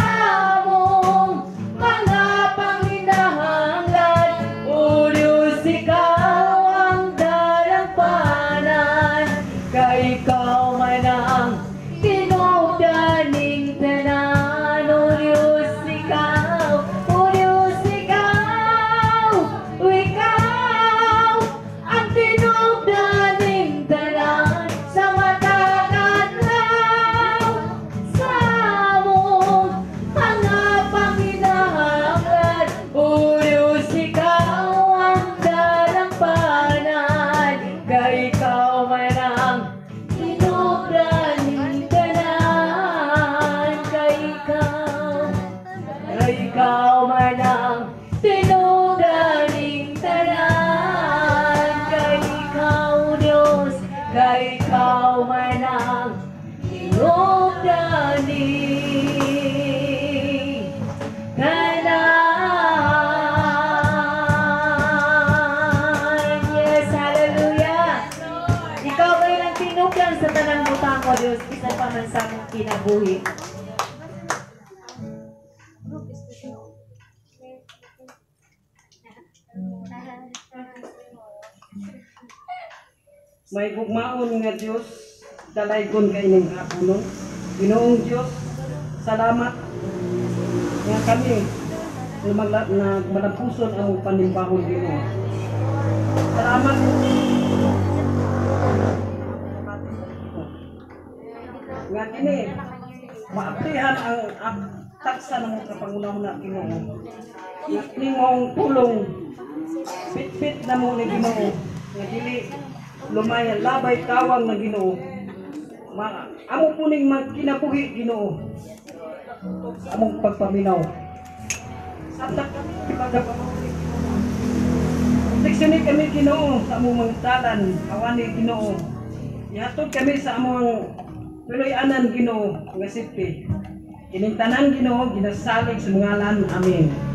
among mga panginahanglan. O Diyos ikaw ang dalampanan, kay ikaw man ang tinuganing tanan. O Diyos ikaw, ang tinugdaning tanan sa matagataw sa among mga panginahanglan. O Diyos ikaw ang dalampanan, kay ikaw man ang tinugdaning tanan. Kay ikaw man ang tinugdaning tanan. Kay ikaw, Diyos, kay ikaw man ang tinugdaning tanan. Yes, hallelujah. Ikaw ay ang tinugdan sa tanan butang ko, Diyos, isa pa man sa among kinabuhi. May gugmaon nga Diyos, dalaygon kay ning hapunon. Ginoong Diyos, salamat nga kami na malampuson ang panimbahon Ginoo. Salamat nga kini maaprihan ang taksa ng mga kapangunahan na Ginoo. Nga kini mong tulong pit-pit na mo ni Ginoo. Nga dili lumaya labay kawang na Ginoo. Amo puning magkinabuhi Ginoo. Among pagpaminaw. Sabta proteksyon kami Ginoo sa among mga talan, awani Ginoo. Ihatod kami sa among tuloy-anan Ginoo nga safety. Kining tanan Ginoo ginasalig sa ngalan. Amen.